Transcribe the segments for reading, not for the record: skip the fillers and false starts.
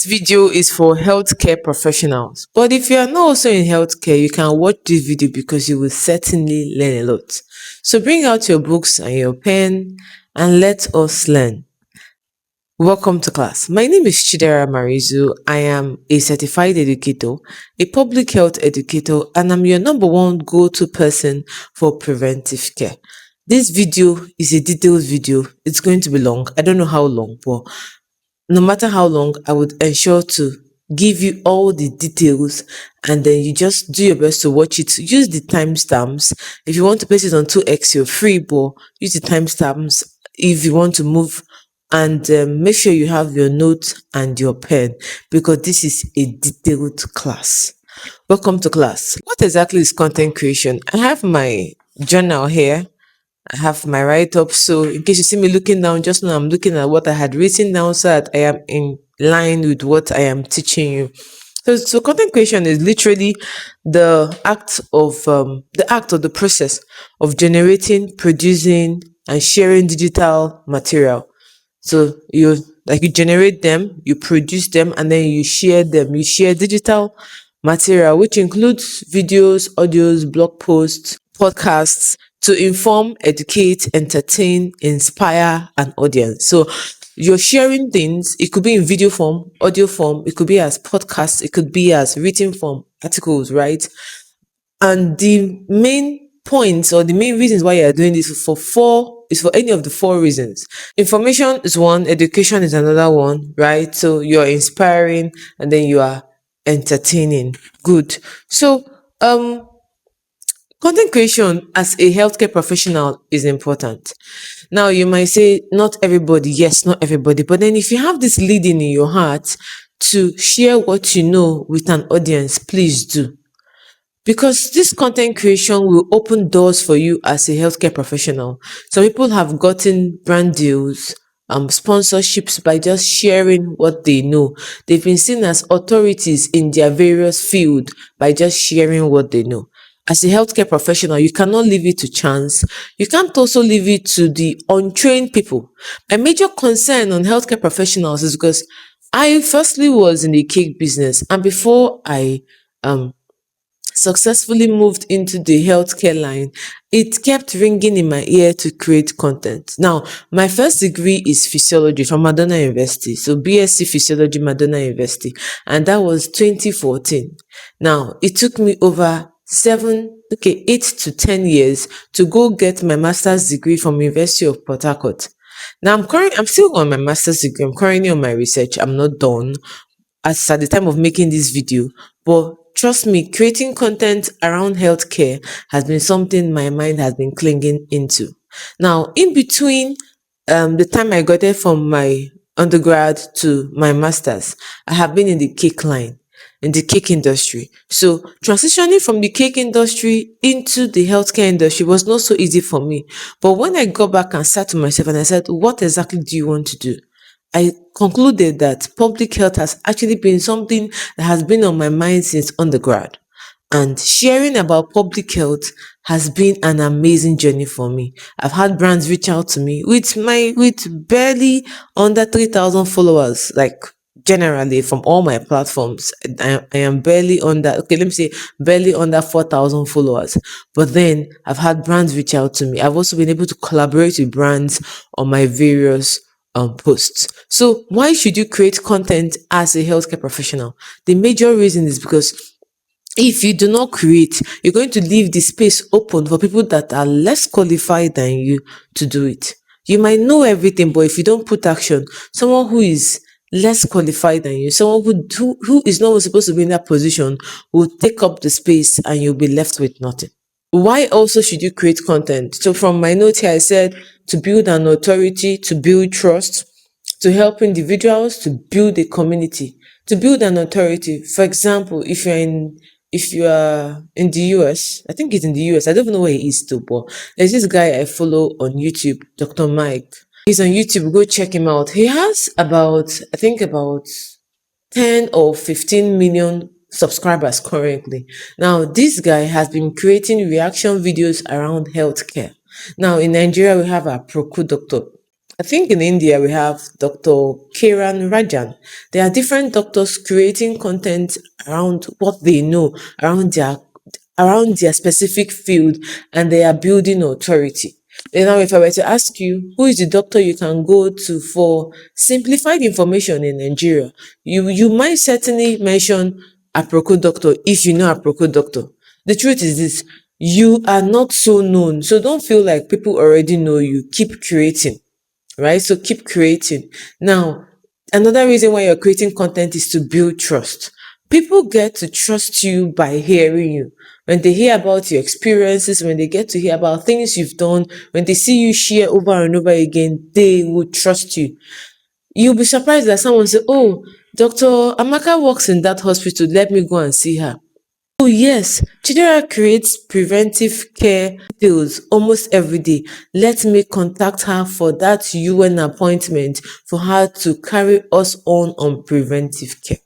This video is for healthcare professionals, but if you are not also in healthcare, you can watch this video because you will certainly learn a lot. So bring out your books and your pen and let us learn. Welcome to class. My name is Chidera Marizu. I am a certified educator, a public health educator, and I'm your number one go-to person for preventive care. This video is a detailed video. It's going to be long. I don't know how long, but no matter how long, I would ensure to give you all the details, and then you just do your best to watch it. Use the timestamps. If you want to place it on 2x, you're free, but use the timestamps if you want to move. And make sure you have your notes and your pen because this is a detailed class. Welcome to class. What exactly is content creation? I have my journal here. I have my write-up. So in case you see me looking down, just know I'm looking at what I had written down so that I am in line with what I am teaching you. So content creation is literally the act of the process of generating, producing, and sharing digital material. So you generate them, you produce them, and then you share them. You share digital material, which includes videos, audios, blog posts, podcasts to inform, educate, entertain, inspire an audience. So you're sharing things. It could be in video form, audio form, it could be as podcasts, it could be as written form, articles, right? And the main points or the main reasons why you're doing this is for any of the four reasons. Information is one, education is another one, right? So you're inspiring and then you are entertaining. Good. So content creation as a healthcare professional is important. Now you might say not everybody, yes, not everybody, but then if you have this leading in your heart to share what you know with an audience, please do. Because this content creation will open doors for you as a healthcare professional. Some people have gotten brand deals, sponsorships by just sharing what they know. They've been seen as authorities in their various field by just sharing what they know. As a healthcare professional, you cannot leave it to chance. You can't also leave it to the untrained people. My major concern on healthcare professionals is because I firstly was in the cake business, and before I successfully moved into the healthcare line, it kept ringing in my ear to create content. Now, my first degree is physiology from Madonna University. So BSc Physiology, Madonna University. And that was 2014. Now, it took me over 8 to 10 years to go get my master's degree from University of Port Harcourt. Now, I'm still on my master's degree. I'm currently on my research. I'm not done as at the time of making this video, but trust me, creating content around healthcare has been something my mind has been clinging into. Now, in between the time I got there from my undergrad to my master's, I have been in the cake line, in the cake industry. So transitioning from the cake industry into the healthcare industry was not so easy for me. But when I got back and sat to myself and I said, what exactly do you want to do? I concluded that public health has actually been something that has been on my mind since undergrad. And sharing about public health has been an amazing journey for me. I've had brands reach out to me with barely under 3,000 followers, like generally from all my platforms. I am barely under, okay, let me say barely under 4,000 followers. But then I've had brands reach out to me. I've also been able to collaborate with brands on my various posts. So why should you create content as a healthcare professional? The major reason is because if you do not create, you're going to leave the space open for people that are less qualified than you to do it. You might know everything, but if you don't put action, someone who is less qualified than you, someone who is not supposed to be in that position will take up the space and you'll be left with nothing. Why also should you create content? So from my note here, I said to build an authority, to build trust, to help individuals, to build a community, to build an authority. For example, if you are in the US, I think it's in the US, I don't even know where he is still, but there's this guy I follow on YouTube, Dr. Mike. He's on YouTube, go check him out. He has about 10 or 15 million subscribers currently. Now, this guy has been creating reaction videos around healthcare. Now, in Nigeria, we have our Proku doctor. I think in India we have Dr. Kiran Rajan. There are different doctors creating content around what they know, around their specific field, and they are building authority. Then now if I were to ask you who is the doctor you can go to for simplified information in Nigeria, you might certainly mention Aproko doctor if you know Aproko doctor. The truth is this, you are not so known, so don't feel like people already know you. Keep creating, right? So keep creating. Now, another reason why you're creating content is to build trust. People get to trust you by hearing you. When they hear about your experiences, when they get to hear about things you've done, when they see you share over and over again, they will trust you. You'll be surprised that someone say, "Oh, Dr. Amaka works in that hospital. Let me go and see her." Oh yes, Chidera creates preventive care deals almost every day. Let me contact her for that UN appointment for her to carry us on preventive care.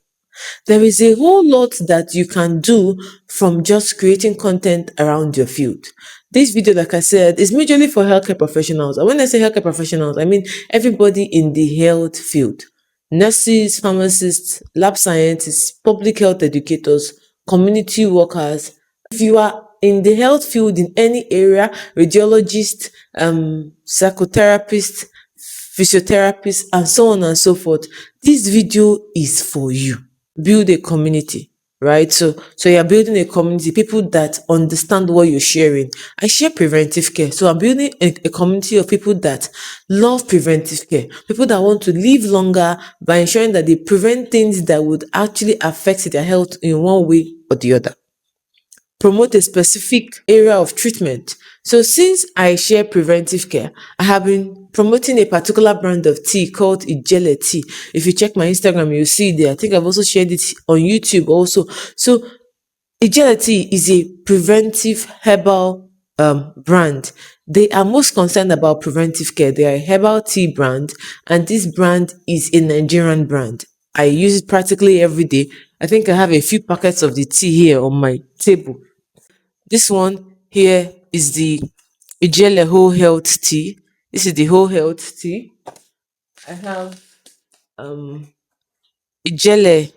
There is a whole lot that you can do from just creating content around your field. This video, like I said, is majorly for healthcare professionals. And when I say healthcare professionals, I mean everybody in the health field. Nurses, pharmacists, lab scientists, public health educators, community workers. If you are in the health field in any area, radiologist, psychotherapist, physiotherapist, and so on and so forth, this video is for you. Build a community, right? So you're building a community, people that understand what you're sharing. I share preventive care, so I'm building a community of people that love preventive care, people that want to live longer by ensuring that they prevent things that would actually affect their health in one way or the other. Promote a specific area of treatment. So since I share preventive care, I have been promoting a particular brand of tea called Ijele tea. If you check my Instagram, you'll see it there. I think I've also shared it on YouTube also. So Ijele tea is a preventive herbal brand. They are most concerned about preventive care. They are a herbal tea brand, and this brand is a Nigerian brand. I use it practically every day. I think I have a few packets of the tea here on my table. This one here is the Ijele Whole Health Tea. This is the Whole Health Tea. I have um Ijele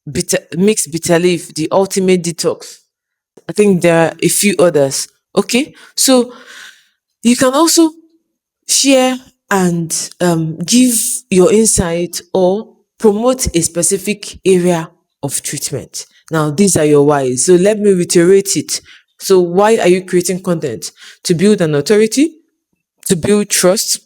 Mixed Bitter Leaf, the Ultimate Detox. I think there are a few others. Okay, so you can also share and give your insight or promote a specific area of treatment. Now, these are your whys. So let me reiterate it. So, why are you creating content? To build an authority, to build trust,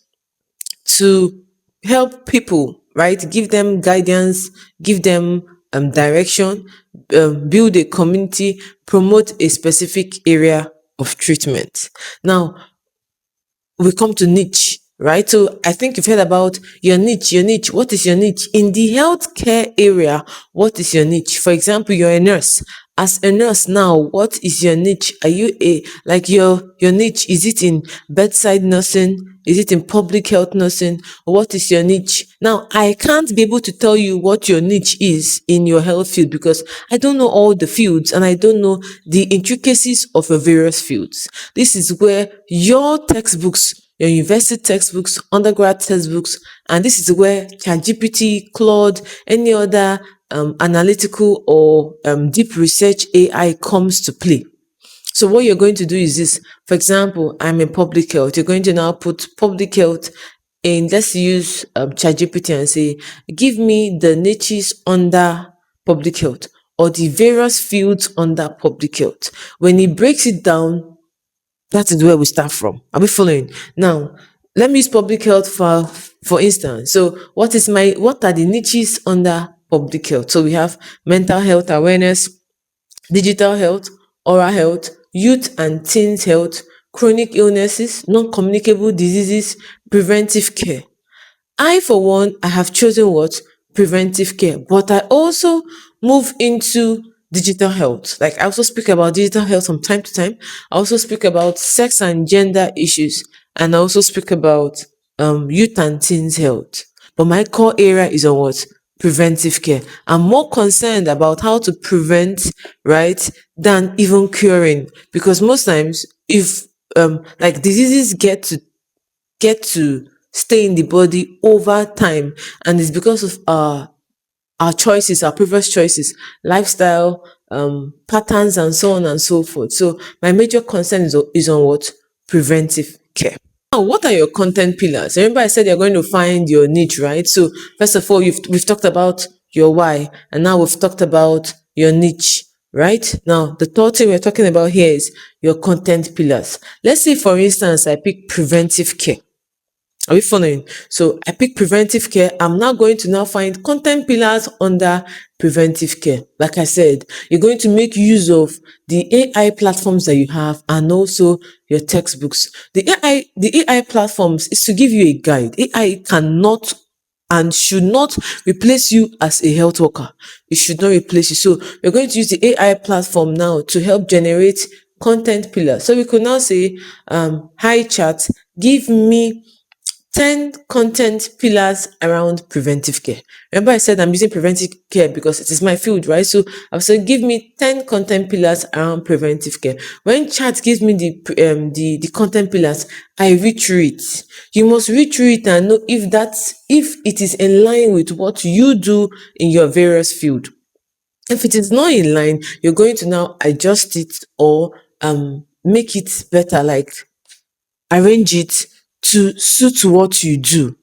to help people, right? Give them guidance, give them direction, build a community, promote a specific area of treatment. Now, we come to niche, right? So I think you've heard about your niche. Your niche. What is your niche? In the healthcare area, what is your niche? For example, you're a nurse. As a nurse now, what is your niche? Are you a like your niche? Is it in bedside nursing? Is it in public health nursing? What is your niche? Now, I can't be able to tell you what your niche is in your health field because I don't know all the fields and I don't know the intricacies of your various fields. This is where your textbooks, your university textbooks, undergrad textbooks, and this is where ChatGPT, Claude, any other analytical or deep research AI comes to play. So what you're going to do is this. For example, I'm in public health. You're going to now put public health in, let's use ChatGPT and say, give me the niches under public health or the various fields under public health. When it breaks it down, that is where we start from. Are we following? Now, let me use public health for instance. So what are the niches under public health? So we have mental health awareness, digital health, oral health, youth and teens health, chronic illnesses, non-communicable diseases, preventive care. I, for one, I have chosen what? Preventive care. But I also move into digital health. Like I also speak about digital health from time to time. I also speak about sex and gender issues. And I also speak about youth and teens health. But my core area is on what? Preventive care. I'm more concerned about how to prevent, right, than even curing. Because most times, if like diseases get to stay in the body over time, and it's because of our choices, our previous choices, lifestyle, patterns, and so on and so forth. So my major concern is on what? Preventive care. Now, what are your content pillars? Remember, I said you're going to find your niche, right? So first of all, we've talked about your why, and now we've talked about your niche, right? Now, the third thing we're talking about here is your content pillars. Let's say, for instance, I pick preventive care. Are we following? So I pick preventive care. I'm now going to now find content pillars under preventive care. Like I said, you're going to make use of the AI platforms that you have and also your textbooks. The AI platforms is to give you a guide. AI cannot and should not replace you as a health worker. It should not replace you. So we're going to use the AI platform now to help generate content pillars. So we could now say, hi chat, give me 10 content pillars around preventive care. Remember, I said I'm using preventive care because it is my field, right? So I've said, give me 10 content pillars around preventive care. When chat gives me the content pillars, I read through it. You must read through it and know if it is in line with what you do in your various field. If it is not in line, you're going to now adjust it or make it better, like arrange it to suit what you do.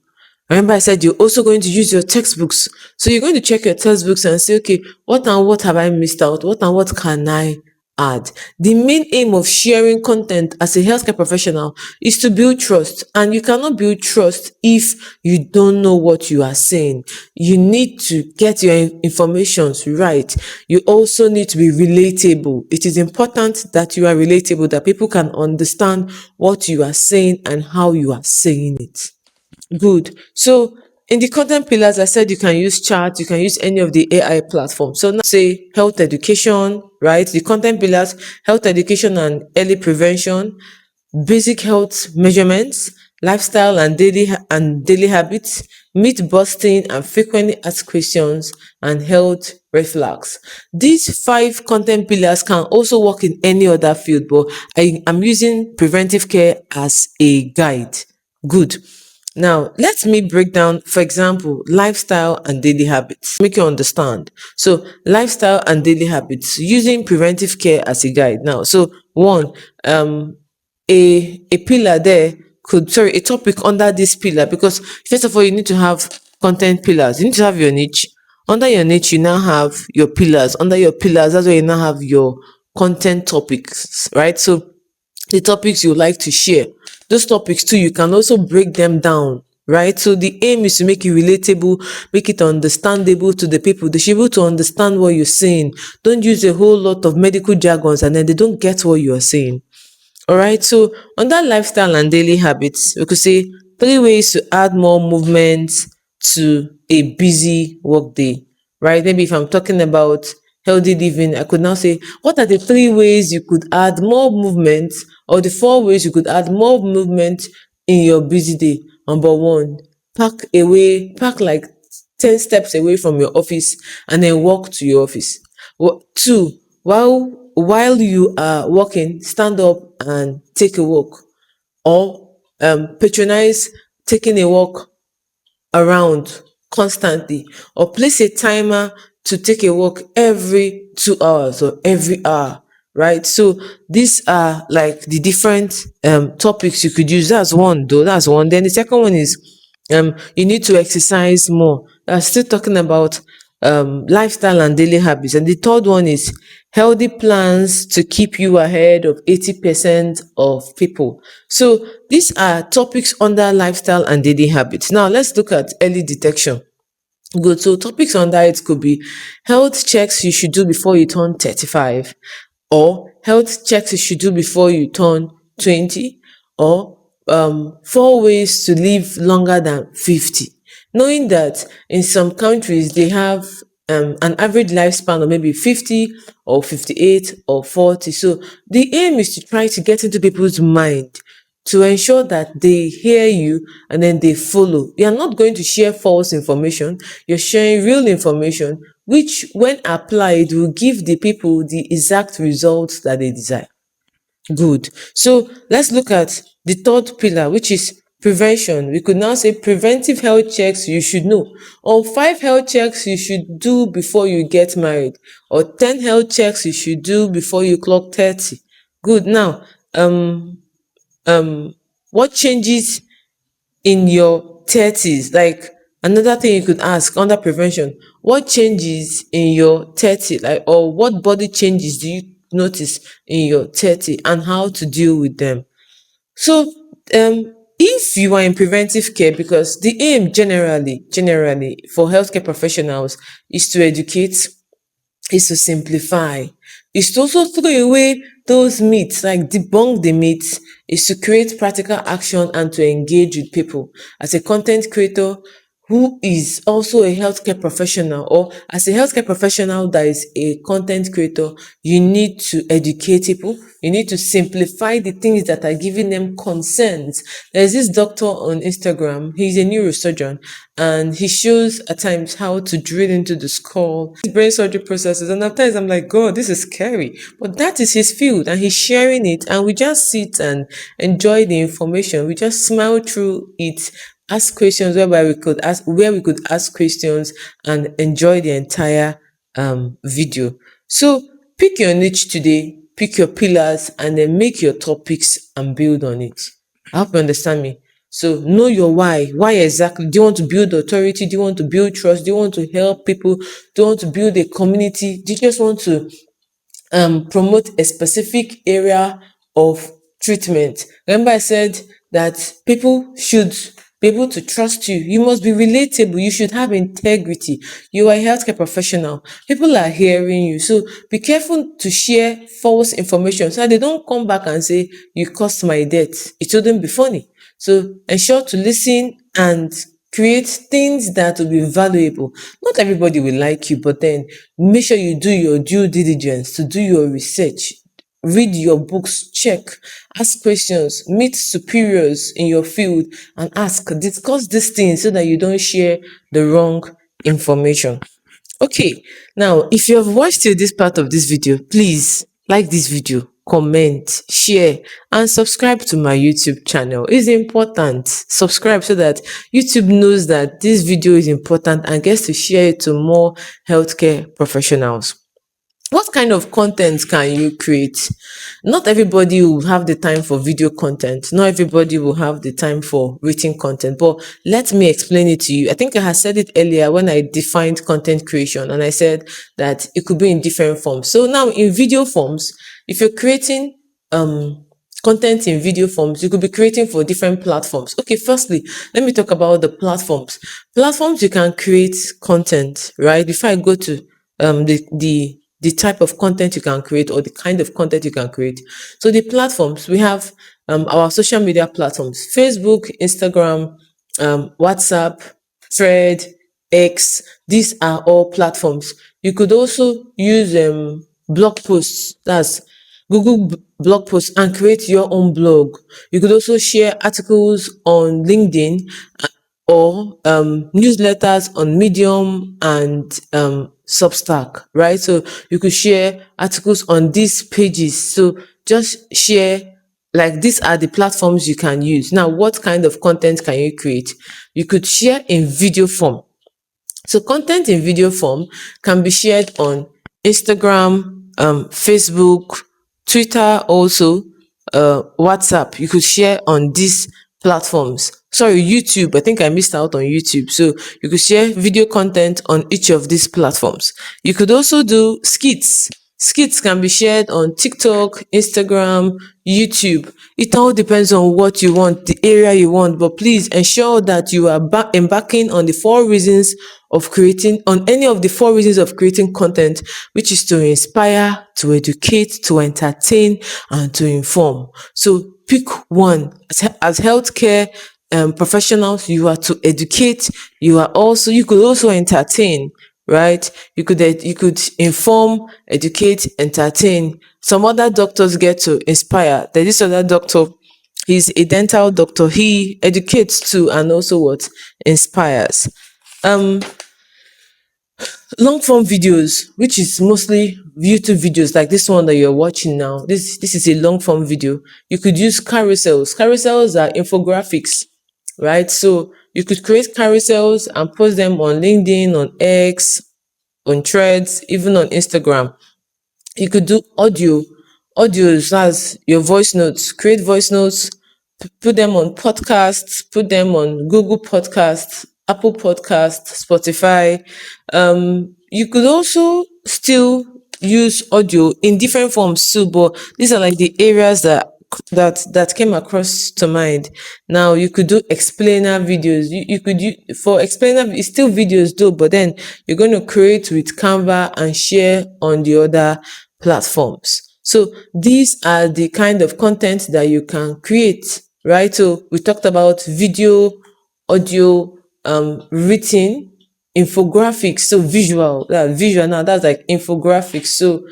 Remember, I said you're also going to use your textbooks. So you're going to check your textbooks and say, okay, what and what have I missed out? What and what can I add? The main aim of sharing content as a healthcare professional is to build trust. And you cannot build trust if you don't know what you are saying. You need to get your information right. You also need to be relatable. It is important that you are relatable, that people can understand what you are saying and how you are saying it. Good. So in the content pillars, I said you can use chat, you can use any of the AI platforms. So now say health education, right? The content pillars, health education and early prevention, basic health measurements, lifestyle and daily habits, myth busting and frequently asked questions, and health red flags. These 5 content pillars can also work in any other field, but I am using preventive care as a guide. Good. Now, let me break down, for example, lifestyle and daily habits. Make you understand. So, lifestyle and daily habits using preventive care as a guide. Now, so one, a pillar there a topic under this pillar, because first of all, you need to have content pillars. You need to have your niche. Under your niche, you now have your pillars. Under your pillars, that's where you now have your content topics, right? So the topics you like to share. Those topics too, you can also break them down, right? So the aim is to make it relatable, make it understandable to the people. They should be able to understand what you're saying. Don't use a whole lot of medical jargons and then they don't get what you are saying. All right. So under lifestyle and daily habits, we could say 3 ways to add more movement to a busy workday. Right. Maybe if I'm talking about healthy living, I could now say, what are the 3 ways you could add more movement, or the 4 ways you could add more movement in your busy day? Number one, park like 10 steps away from your office and then walk to your office. Two, while you are walking, stand up and take a walk, or patronize taking a walk around constantly, or place a timer to take a walk every 2 hours or every hour, right? So these are like the different topics you could use. That's one though. That's one. Then the second one is you need to exercise more. That's still talking about lifestyle and daily habits. And the third one is healthy plans to keep you ahead of 80% of people. So these are topics under lifestyle and daily habits. Now let's look at early detection. Good. So topics on that could be health checks you should do before you turn 35, or health checks you should do before you turn 20, or 4 ways to live longer than 50. Knowing that in some countries they have an average lifespan of maybe 50 or 58 or 40. So the aim is to try to get into people's mind to ensure that they hear you and then they follow. You are not going to share false information. You're sharing real information, which when applied will give the people the exact results that they desire. Good. So let's look at the third pillar, which is prevention. We could now say preventive health checks you should know, or 5 health checks you should do before you get married, or 10 health checks you should do before you clock 30. Good. Now, um, what changes in your 30s? Like, another thing you could ask under prevention, what changes in your 30, like, or what body changes do you notice in your 30, and how to deal with them? So, if you are in preventive care, because the aim generally for healthcare professionals is to educate, is to simplify, is to also throw away those myths, like debunk the myths, is to create practical action and to engage with people. As a content creator who is also a healthcare professional, or as a healthcare professional that is a content creator, you need to educate people. You need to simplify the things that are giving them concerns. There's this doctor on Instagram, he's a neurosurgeon, and he shows at times how to drill into the skull, brain surgery processes. And at times I'm like, God, this is scary. But that is his field, and he's sharing it, and we just sit and enjoy the information. We just smile through it, ask questions where we could ask questions and enjoy the entire video. So pick your niche today, pick your pillars, and then make your topics and build on it. I hope you understand me. So know your why. Why exactly? Do you want to build authority? Do you want to build trust? Do you want to help people? Do you want to build a community? Do you just want to promote a specific area of treatment? Remember, I said that people should be able to trust you. You must be relatable. You should have integrity. You are a healthcare professional. People are hearing you. So be careful to share false information so that they don't come back and say, you caused my death. It shouldn't be funny. So ensure to listen and create things that will be valuable. Not everybody will like you, but then make sure you do your due diligence to do your research. Read your books, check, ask questions, meet superiors in your field and discuss these things so that you don't share the wrong information. Okay, now if you have watched till this part of this video, please like this video, comment, share, and subscribe to my YouTube channel. It's important. Subscribe so that YouTube knows that this video is important and gets to share it to more healthcare professionals. What kind of content can you create? Not everybody will have the time for video content. Not everybody will have the time for written content. But let me explain it to you. I think I had said it earlier when I defined content creation, and I said that it could be in different forms. So now in video forms, if you're creating content in video forms, you could be creating for different platforms. Okay, firstly, let me talk about the platforms. Platforms you can create content, right? Before I go to the type of content you can create, or the kind of content you can create. So the platforms, we have our social media platforms: Facebook, Instagram, WhatsApp, Thread, X. These are all platforms. You could also use blog posts, that's Google blog posts, and create your own blog. You could also share articles on LinkedIn, or newsletters on Medium and Substack, right? So you could share articles on these pages. So just share, like, these are the platforms you can use. Now, what kind of content can you create? You could share in video form. So content in video form can be shared on Instagram, Facebook, Twitter, also WhatsApp. You could share on these platforms. Sorry, YouTube. I think I missed out on YouTube. So you could share video content on each of these platforms. You could also do skits. Skits can be shared on TikTok, Instagram, YouTube. It all depends on what you want, the area you want, but please ensure that you are embarking on the 4 reasons of creating, on any of the 4 reasons of creating content, which is to inspire, to educate, to entertain, and to inform. So pick one. As healthcare professionals, you are to educate, you could also entertain, right? You could inform, educate, entertain. Some other doctors get to inspire. There's this other doctor, he's a dental doctor. He educates too, and also what? Inspires. Long form videos, which is mostly YouTube videos like this one that you're watching now. This is a long form video. You could use carousels. Carousels are infographics. right? So you could create carousels and post them on LinkedIn, on X, on Threads, even on Instagram. You could do audios, that's your voice notes, create voice notes, put them on podcasts, put them on Google Podcasts, Apple Podcasts, Spotify. You could also still use audio in different forms too, but these are like the areas that came across to mind. Now you could do explainer videos. You could use for explainer, it's still videos though, but then you're going to create with Canva and share on the other platforms. So these are the kind of content that you can create, right? So we talked about video, audio, written, infographics, so visual now, that's like infographics. So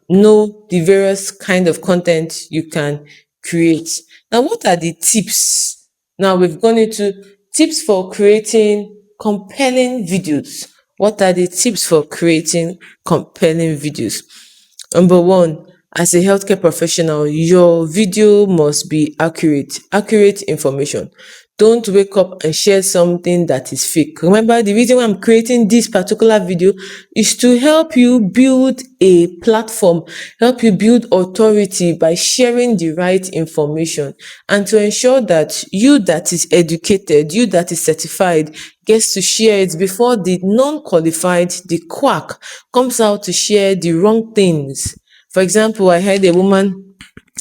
know the various kind of content you can create. Now, what are the tips? Now we've gone into tips for creating compelling videos. What are the tips for creating compelling videos? Number one, as a healthcare professional, your video must be accurate information. Don't wake up and share something that is fake. Remember, the reason why I'm creating this particular video is to help you build a platform, help you build authority by sharing the right information, and to ensure that you that is educated, you that is certified, gets to share it before the non-qualified, the quack, comes out to share the wrong things. For example, I heard a woman,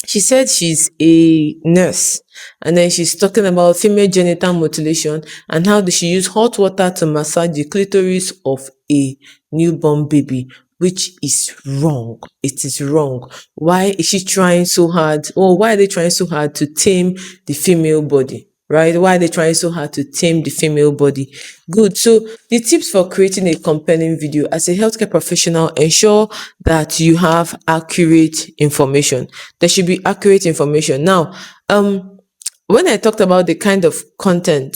she said she's a nurse, and then she's talking about female genital mutilation and how she use hot water to massage the clitoris of a newborn baby, which is wrong. It is wrong. Why is she trying so hard, or why are they trying so hard to tame the female body? Right? Why are they trying so hard to tame the female body? Good. So the tips for creating a compelling video: as a healthcare professional, ensure that you have accurate information. There should be accurate information. Now, when I talked about the kind of content,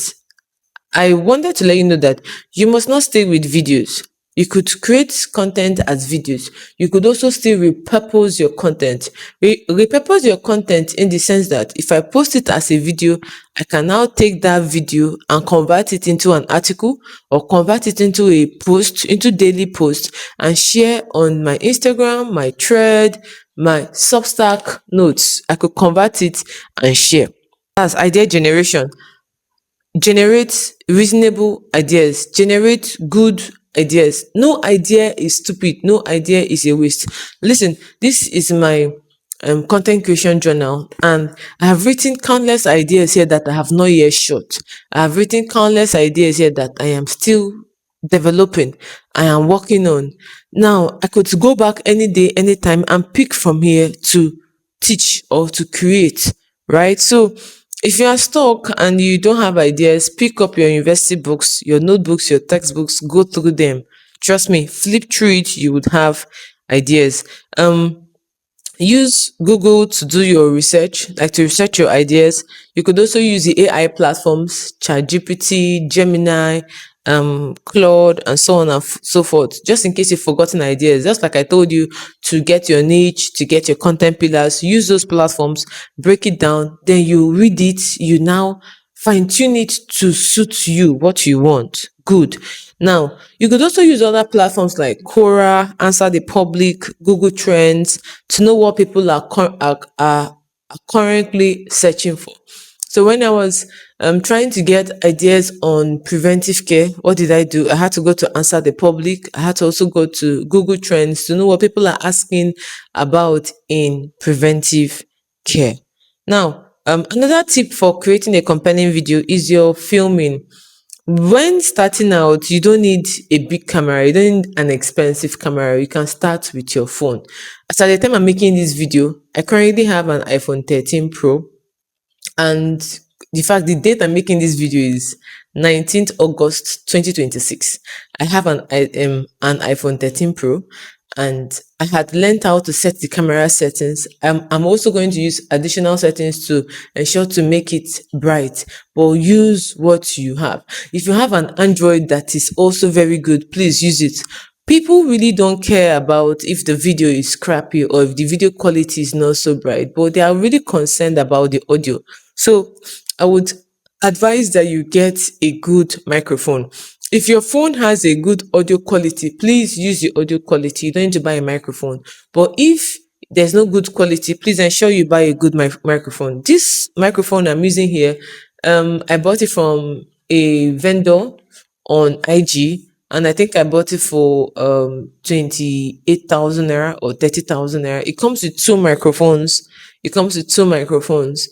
I wanted to let you know that you must not stay with videos. You could create content as videos. You could also still repurpose your content. Repurpose your content in the sense that if I post it as a video, I can now take that video and convert it into an article, or convert it into a post, into daily post, and share on my Instagram, my thread, my Substack notes. I could convert it and share. That's idea generation. Generate reasonable ideas, generate good ideas. No idea is stupid, no idea is a waste. Listen, this is my content creation journal, and I have written countless ideas here that I have not yet shot. I have written countless ideas here that I am still developing, I am working on. Now I could go back any day, anytime, and pick from here to teach or to create, right? So if you are stuck and you don't have ideas, pick up your university books, your notebooks, your textbooks, go through them. Trust me, flip through it, you would have ideas. Use Google to do your research, like to research your ideas. You could also use the AI platforms, ChatGPT, Gemini, Claude, and so on and so forth, just in case you've forgotten ideas. Just like I told you, to get your niche, to get your content pillars, use those platforms, break it down, then you read it, you now fine tune it to suit you, what you want. Good. Now, you could also use other platforms like Quora, Answer the Public, Google Trends, to know what people are currently searching for. So when I was trying to get ideas on preventive care, what did I do? I had to go to Answer the Public. I had to also go to Google Trends to know what people are asking about in preventive care. Now, another tip for creating a compelling video is your filming. When starting out, you don't need a big camera, you don't need an expensive camera. You can start with your phone. As at the time I'm making this video, I currently have an iPhone 13 Pro, and the fact the date I'm making this video is 19th August 2026. I have an iPhone 13 Pro, and I had learned how to set the camera settings. I'm also going to use additional settings to ensure to make it bright, but use what you have. If you have an Android that is also very good, please use it. People really don't care about if the video is crappy or if the video quality is not so bright, but they are really concerned about the audio. So I would advise that you get a good microphone. If your phone has a good audio quality, please use the audio quality. You don't need to buy a microphone. But if there's no good quality, please ensure you buy a good microphone. This microphone I'm using here, I bought it from a vendor on IG, and I think I bought it for 28,000 naira or 30,000 naira. It comes with two microphones. It comes with two microphones.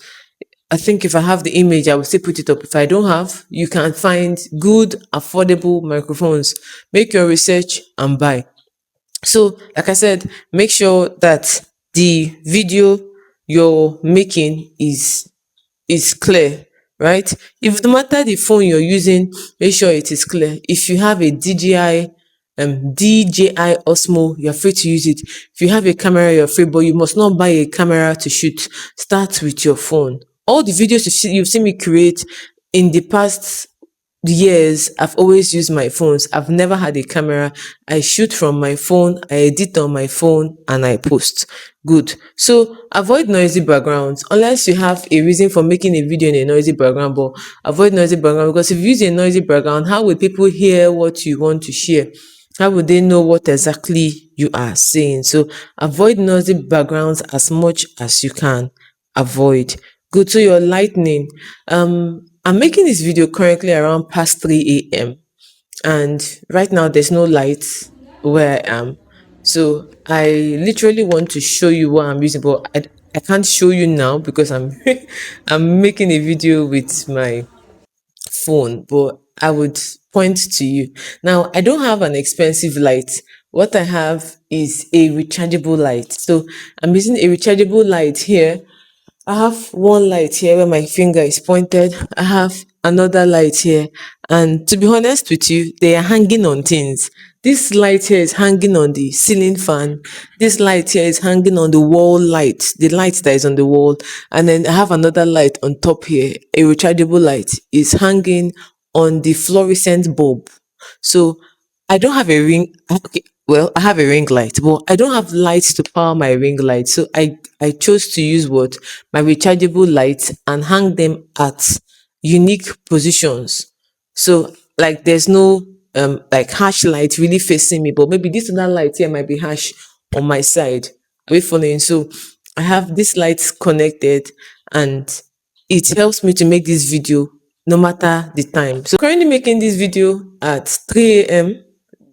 I think if I have the image, I will still put it up. If I don't have, you can find good, affordable microphones. Make your research and buy. So, like I said, make sure that the video you're making is clear, right? If no matter the phone you're using, make sure it is clear. If you have a DJI Osmo, you're free to use it. If you have a camera, you're free, but you must not buy a camera to shoot. Start with your phone. All the videos you've seen me create in the past years, I've always used my phones. I've never had a camera. I shoot from my phone, I edit on my phone, and I post. Good. So avoid noisy backgrounds unless you have a reason for making a video in a noisy background, but avoid noisy background, because if you use a noisy background, how will people hear what you want to share? How would they know what exactly you are saying? So avoid noisy backgrounds as much as you can avoid. Go to your lightning. I'm making this video currently around past 3 a.m. and right now there's no light where I am. So I literally want to show you what I'm using, but I can't show you now because I'm I'm making a video with my phone, but I would point to you. Now, I don't have an expensive light. What I have is a rechargeable light. So I'm using a rechargeable light here. I have one light here where my finger is pointed. I have another light here. And to be honest with you, they are hanging on things. This light here is hanging on the ceiling fan. This light here is hanging on the wall light, the light that is on the wall. And then I have another light on top here. A rechargeable light is hanging on the fluorescent bulb. So I don't have a ring. Okay, well, I have a ring light, but I don't have lights to power my ring light. So I chose to use what? My rechargeable lights and hang them at unique positions. So like there's no like harsh light really facing me, but maybe this other light here might be harsh on my side. Are we following? So I have these lights connected, and it helps me to make this video no matter the time. So currently making this video at 3 a.m.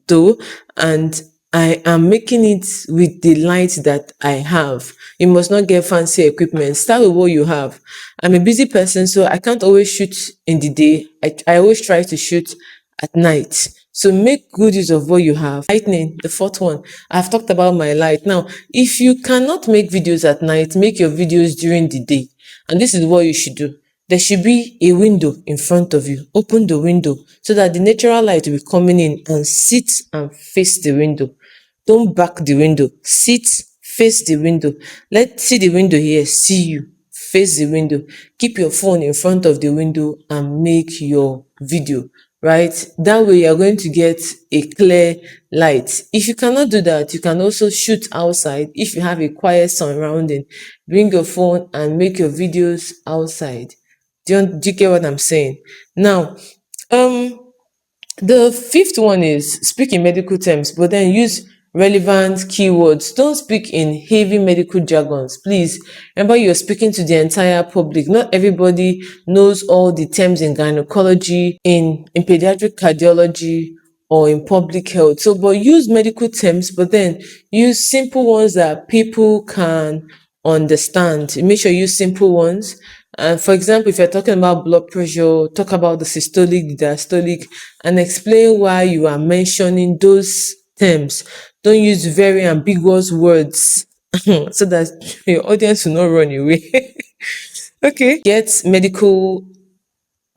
though, and I am making it with the light that I have. You must not get fancy equipment. Start with what you have. I'm a busy person, so I can't always shoot in the day. I always try to shoot at night. So make good use of what you have. Lightning, the fourth one. I've talked about my light. Now, if you cannot make videos at night, make your videos during the day. And this is what you should do. There should be a window in front of you. Open the window so that the natural light will be coming in, and sit and face the window. Don't back the window. Sit, face the window. Let's see the window here. See you. Face the window. Keep your phone in front of the window and make your video, right? That way you're going to get a clear light. If you cannot do that, you can also shoot outside. If you have a quiet surrounding, bring your phone and make your videos outside. Do you get what I'm saying? Now, um, the fifth one is speak in medical terms, but then use relevant keywords. Don't speak in heavy medical jargons. Please remember you're speaking to the entire public. Not everybody knows all the terms in gynecology, in pediatric cardiology, or in public health. So, but use medical terms, but then use simple ones that people can understand. Make sure you use simple ones. And for example, if you're talking about blood pressure, talk about the systolic, the diastolic, and explain why you are mentioning those terms. Don't use very ambiguous words so that your audience will not run away. Okay. Get medical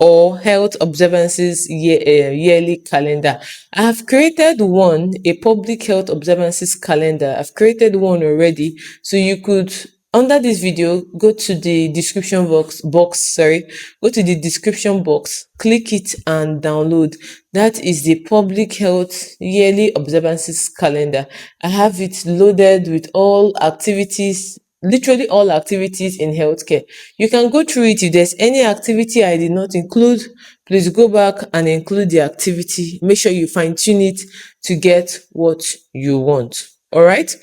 or health observances yearly calendar. I have created one, a public health observances calendar. I've created one already. So you could, under this video, go to the description go to the description box, click it and download. That is the public health yearly observances calendar. I have it loaded with all activities literally all activities in healthcare. You can go through it. If there's any activity I did not include, please go back and include the activity. Make sure you fine tune it to get what you want. All right.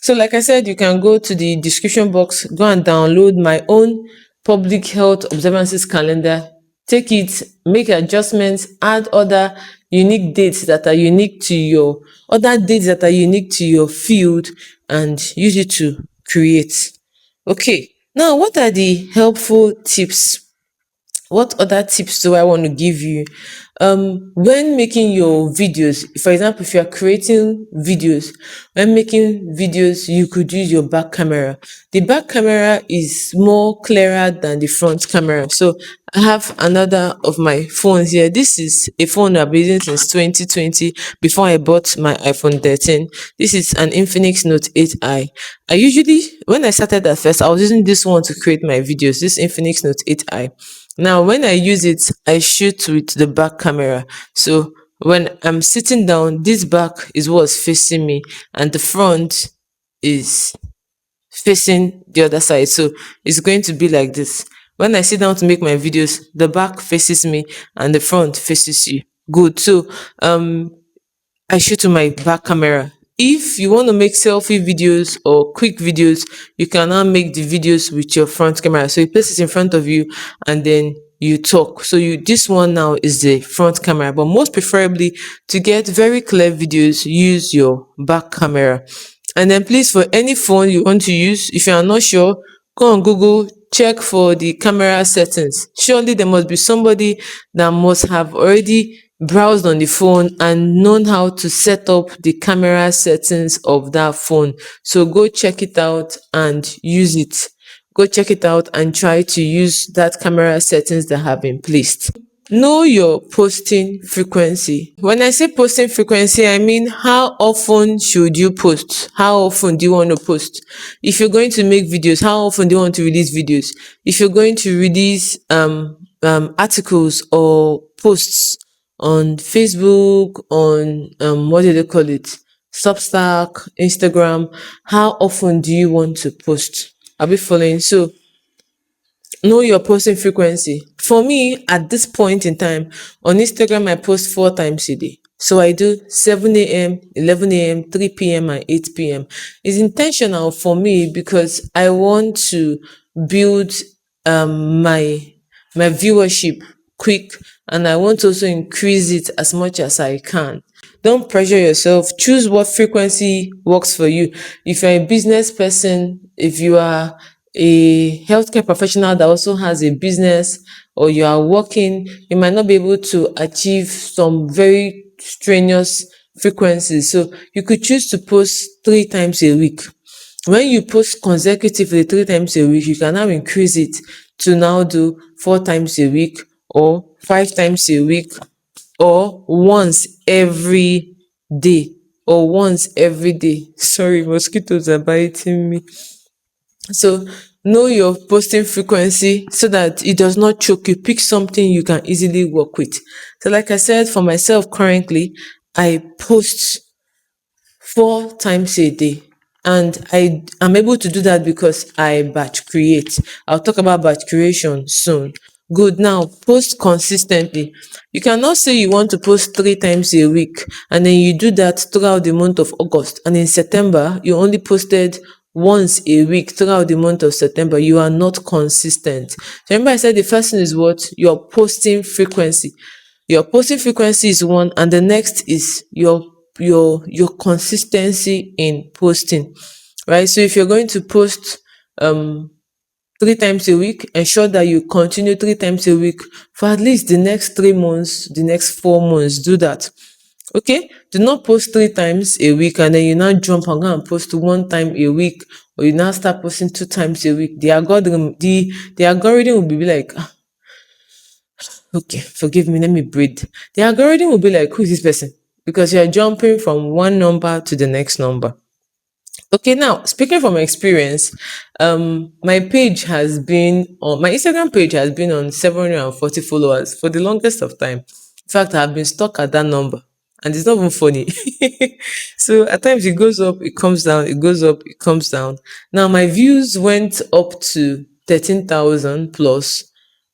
So, like I said, you can go to the description box, go and download my own public health observances calendar. Take it, make adjustments, add other dates that are unique to your field, and use it to create. Okay, now what are the helpful tips? What other tips do I want to give you? When making your videos, for example, if you are creating videos, when making videos, you could use your back camera. The back camera is more clearer than the front camera. So I have another of my phones here. This is a phone I've been using since 2020 before I bought my iPhone 13. This is an Infinix Note 8i. I usually, when I started at first, I was using this one to create my videos, this Infinix Note 8i. Now, when I use it, I shoot with the back camera. So when I'm sitting down, this back is what's facing me, and the front is facing the other side. So it's going to be like this. When I sit down to make my videos, the back faces me and the front faces you. Good. So I shoot with my back camera. If you want to make selfie videos or quick videos, you can now make the videos with your front camera. So you place it in front of you and then you talk. So this one now is the front camera, but most preferably to get very clear videos, use your back camera. And then please, for any phone you want to use, if you are not sure, go on Google, check for the camera settings. Surely there must be somebody that must have already browsed on the phone and known how to set up the camera settings of that phone. So go check it out and use it. Go check it out and try to use that camera settings that have been placed. Know your posting frequency. When I say posting frequency, I mean how often should you post? How often do you want to post? If you're going to make videos, how often do you want to release videos? If you're going to release articles or posts on Facebook, on what do they call it? Substack, Instagram, how often do you want to post? Are we following? So know your posting frequency. For me, at this point in time, on Instagram, I post 4 times a day. So I do 7 a.m., 11 a.m., 3 p.m., and 8 p.m. It's intentional for me because I want to build my viewership quick, and I want to also increase it as much as I can. Don't pressure yourself. Choose what frequency works for you. If you're a business person, if you are a healthcare professional that also has a business, or you are working, you might not be able to achieve some very strenuous frequencies. So you could choose to post 3 times a week. When you post consecutively 3 times a week, you can now increase it to now do 4 times a week or 5 times a week, or once every day, Sorry, mosquitoes are biting me. So know your posting frequency so that it does not choke you. Pick something you can easily work with. So like I said, for myself currently, I post 4 times a day. And I am able to do that because I batch create. I'll talk about batch creation soon. Good. Now, post consistently. You cannot say you want to post 3 times a week and then you do that throughout the month of August. And in September, you only posted once a week throughout the month of September. You are not consistent. So remember I said the first thing is what? Your posting frequency. Your posting frequency is one, and the next is your consistency in posting, right? So if you're going to post 3 times a week, ensure that you continue 3 times a week for at least the next 3 months, the next 4 months. Do that. Okay? Do not post 3 times a week and then you now jump and go and post 1 time a week, or you now start posting 2 times a week. The algorithm will be like, okay, forgive me, let me breathe. The algorithm will be like, who is this person? Because you're jumping from one number to the next number. Okay, now speaking from experience, my Instagram page has been on 740 followers for the longest of time. In fact, I've been stuck at that number. and it's not even funny. So at times it goes up, it comes down, it goes up, it comes down. Now my views went up to 13,000 plus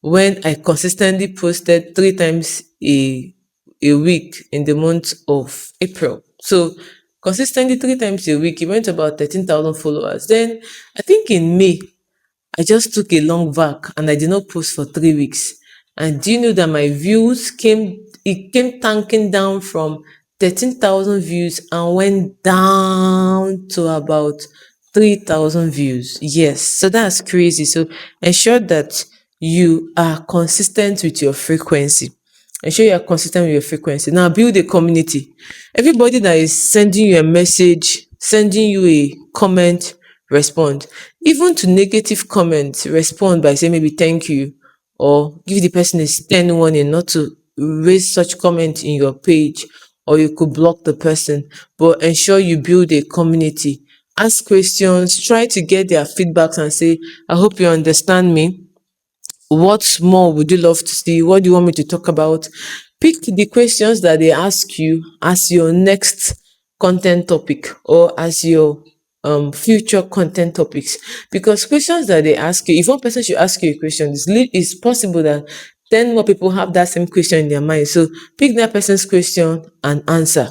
when I consistently posted three times a week in the month of April. So consistently three times a week, it went to about 13,000 followers. Then I think in May, I just took a long vac and I did not post for 3 weeks. And do you know that my views came tanking down from 13,000 views and went down to about 3,000 views. Yes, so that's crazy. So ensure that you are consistent with your frequency. Ensure you are consistent with your frequency. Now build a community. Everybody that is sending you a message, sending you a comment, respond. Even to negative comments, respond by saying maybe thank you, or give the person a stern warning not to raise such comment in your page, or you could block the person. But ensure you build a community. Ask questions, try to get their feedbacks and say, I hope you understand me. What more would you love to see? What do you want me to talk about? Pick the questions that they ask you as your next content topic, or as your future content topics. Because questions that they ask you, if one person should ask you a question, it's possible that 10 more people have that same question in their mind. So pick that person's question and answer,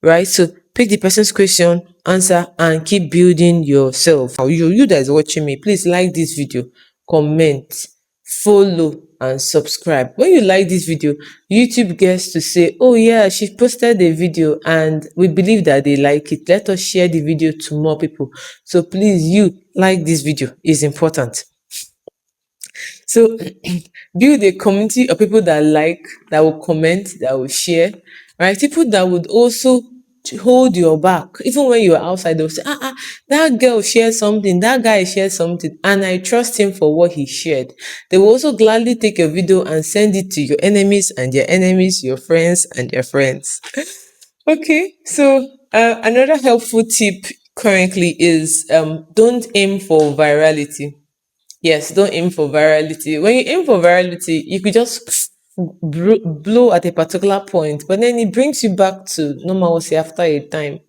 right? So pick the person's question, answer, and keep building yourself. Now, you that is watching me, please like this video, comment, follow, and subscribe. When you like this video, YouTube gets to say, oh yeah, she posted a video and we believe that they like it. Let us share the video to more people. So please, you like this video, is important. So build a community of people that like, that will comment, that will share, right? People that would also hold your back. Even when you're outside, they'll say, that girl shared something, that guy shared something, and I trust him for what he shared. They will also gladly take a video and send it to your enemies and their enemies, your friends and their friends. Okay, so another helpful tip currently is don't aim for virality. Yes, don't aim for virality. When you aim for virality, you could just blow at a particular point, but then it brings you back to normalcy after a time.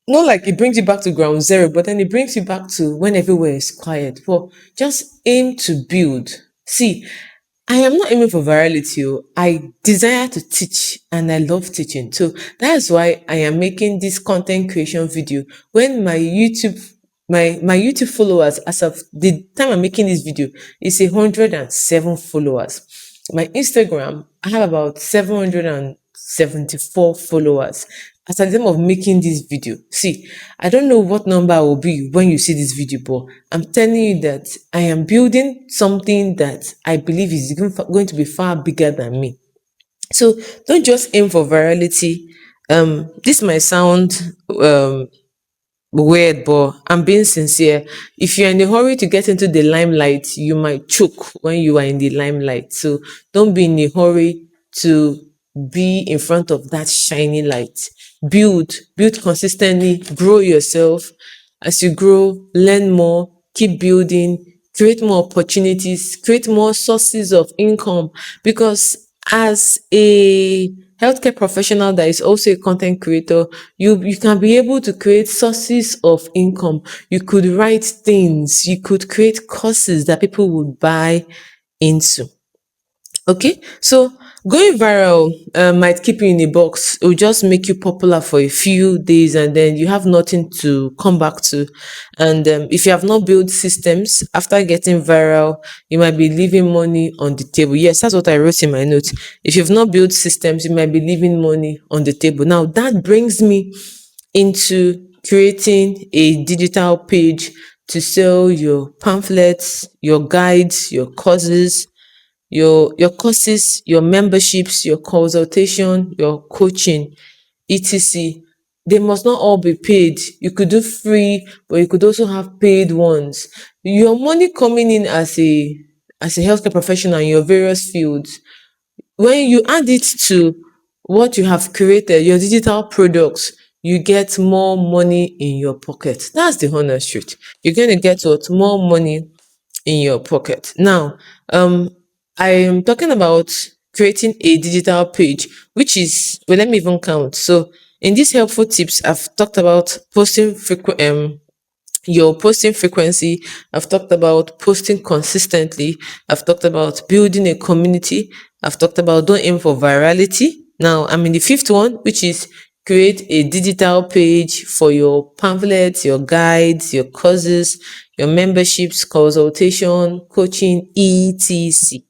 Not like it brings you back to ground zero, but then it brings you back to when everywhere is quiet. But just aim to build. See, I am not aiming for virality. Oh. I desire to teach and I love teaching. So that's why I am making this content creation video. When my YouTube followers, as of the time I'm making this video, is 107 followers. My Instagram, I have about 774 followers. As at the time of making this video, see, I don't know what number I will be when you see this video, but I'm telling you that I am building something that I believe is going to be far bigger than me. So don't just aim for virality. This might sound weird, but I'm being sincere. If you're in a hurry to get into the limelight, you might choke when you are in the limelight. So don't be in a hurry to be in front of that shiny light. Build consistently, grow yourself. As you grow, learn more, keep building, create more opportunities, create more sources of income. Because as a healthcare professional that is also a content creator, you can be able to create sources of income. You could write things, you could create courses that people would buy into. Okay, so going viral might keep you in a box. It will just make you popular for a few days and then you have nothing to come back to. And if you have not built systems after getting viral, you might be leaving money on the table. Yes, that's what I wrote in my notes. If you've not built systems, you might be leaving money on the table. Now, that brings me into creating a digital page to sell your pamphlets, your guides, your courses, your memberships, your consultation, your coaching, etc. They must not all be paid. You could do free, but you could also have paid ones. Your money coming in as a healthcare professional in your various fields, when you add it to what you have created, your digital products, you get more money in your pocket. That's the honest truth. You're going to get what? More money in your pocket. Now, I am talking about creating a digital page, which is, well, let me even count. So in these helpful tips, I've talked about your posting frequency. I've talked about posting consistently. I've talked about building a community. I've talked about don't aim for virality. Now I'm in the fifth one, which is create a digital page for your pamphlets, your guides, your courses, your memberships, consultation, coaching, etc.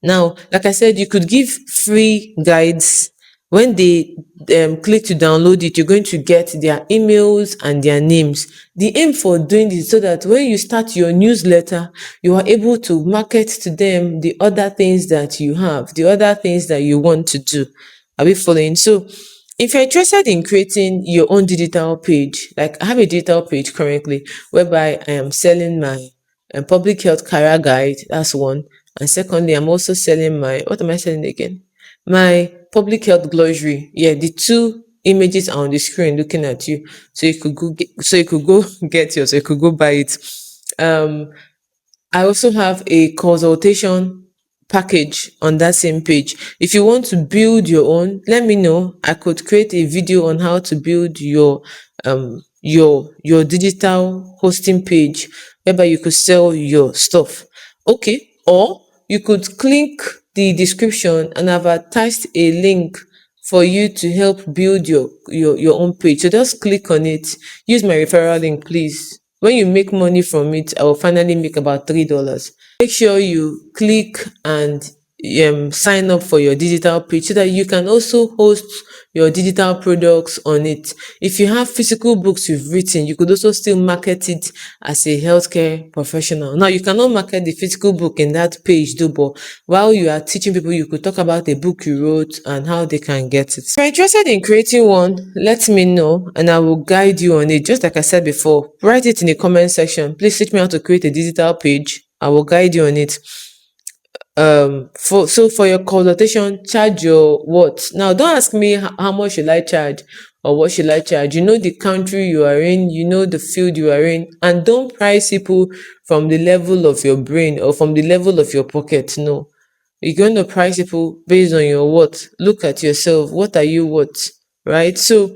Now, like I said, you could give free guides. When they click to download it, you're going to get their emails and their names. The aim for doing this is so that when you start your newsletter, you are able to market to them the other things that you have, the other things that you want to do. Are we following? So, if you're interested in creating your own digital page, like I have a digital page currently whereby I am selling my public health career guide. That's one. And secondly, I'm also selling my, what am I selling again? My public health glossary. Yeah, the two images are on the screen looking at you. So you could go get, so you could go get yours, so you could go buy it. Um, I also have a consultation package on that same page. If you want to build your own, let me know. I could create a video on how to build your digital hosting page whereby you could sell your stuff. Okay. Or you could click the description and I've attached a link for you to help build your own page. So just click on it. Use my referral link, please. When you make money from it, I will finally make about $3. Make sure you click and sign up for your digital page so that you can also host your digital products on it. If you have physical books you've written, you could also still market it as a healthcare professional. Now, you cannot market the physical book in that page though, but while you are teaching people, you could talk about the book you wrote and how they can get it. If you're interested in creating one, let me know and I will guide you on it. Just like I said before, write it in the comment section. Please teach me how to create a digital page. I will guide you on it. For your consultation, charge your what? Now don't ask me how much should I charge or what should I charge. You know the country you are in, you know the field you are in, and don't price people from the level of your brain or from the level of your pocket. No, you're going to price people based on your what. Look at yourself. What are you what? Right? So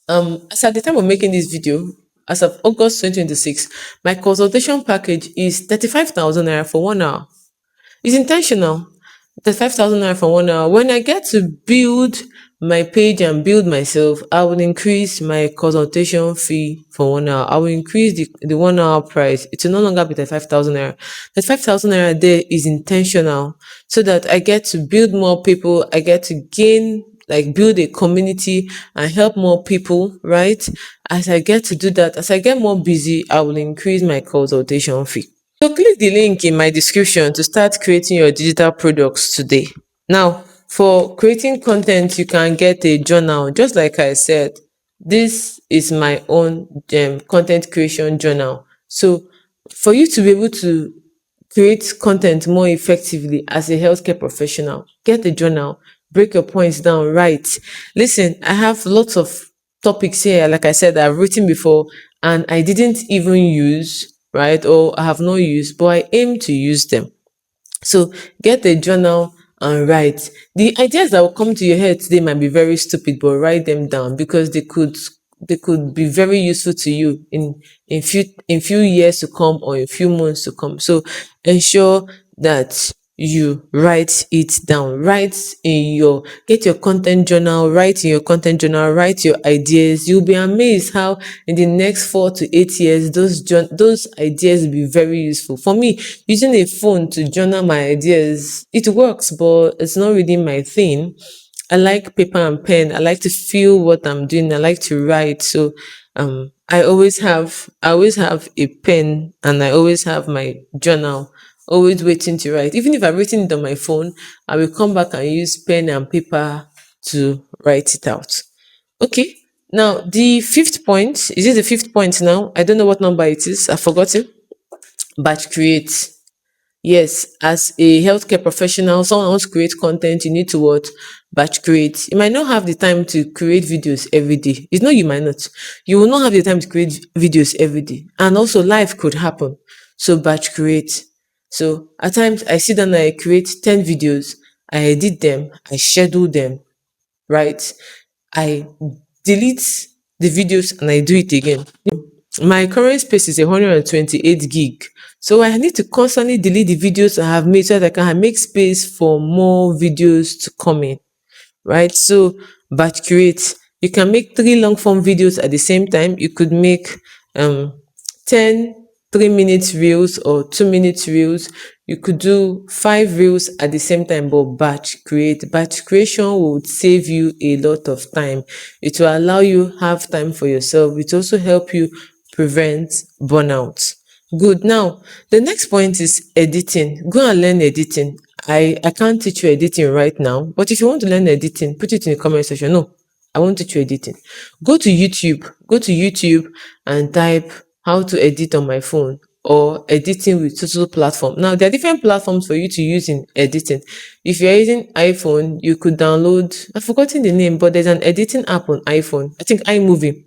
as at the time of making this video, as of August 2026, my consultation package is 35,000 naira for 1 hour. It's intentional. The 5,000 naira for 1 hour. When I get to build my page and build myself, I will increase my consultation fee for 1 hour. I will increase the 1 hour price. It will no longer be the 5,000 naira. The 5,000 naira there is intentional so that I get to build more people. I get to gain, like build a community and help more people, right? As I get to do that, as I get more busy, I will increase my consultation fee. So click the link in my description to start creating your digital products today. Now, for creating content, you can get a journal. Just like I said, this is my own content creation journal. So for you to be able to create content more effectively as a healthcare professional, get a journal, break your points down, write. Listen, I have lots of topics here, like I said, I've written before and I didn't even use, right? Or I have not used, but I aim to use them. So get a journal and write. The ideas that will come to your head today might be very stupid, but write them down because they could be very useful to you in few years to come or in few months to come. So ensure that you write it down. Get your content journal, write in your content journal, write your ideas. You'll be amazed how in the next 4 to 8 years, those ideas will be very useful. For me, using a phone to journal my ideas, it works, but it's not really my thing. I like paper and pen. I like to feel what I'm doing. I like to write. So I always have a pen and I always have my journal, always waiting to write. Even if I've written it on my phone, I will come back and use pen and paper to write it out. Okay. Now the fifth point, is it the fifth point now? I don't know what number it is. I've forgotten. Batch create. Yes, as a healthcare professional, someone wants to create content, you need to what? Batch create. You might not have the time to create videos every day. It's not you might not. You will not have the time to create videos every day. And also life could happen. So batch create. So at times I sit down and I create 10 videos. I edit them, I schedule them, right? I delete the videos and I do it again. My current space is 128 gig. So I need to constantly delete the videos I have made so that I can make space for more videos to come in, right? So batch create. You can make three long form videos at the same time. You could make um 10 3 minute reels or 2 minute reels. You could do 5 reels at the same time, but batch create. Batch creation would save you a lot of time. It will allow you have time for yourself. It also help you prevent burnout. Good. Now, the next point is editing. Go and learn editing. I can't teach you editing right now, but if you want to learn editing, put it in the comment section. No, I won't teach you editing. Go to YouTube. Go to YouTube and type how to edit on my phone or editing with total platform. Now, there are different platforms for you to use in editing. If you're using iPhone, you could download, I've forgotten the name, but there's an editing app on iPhone. I think iMovie.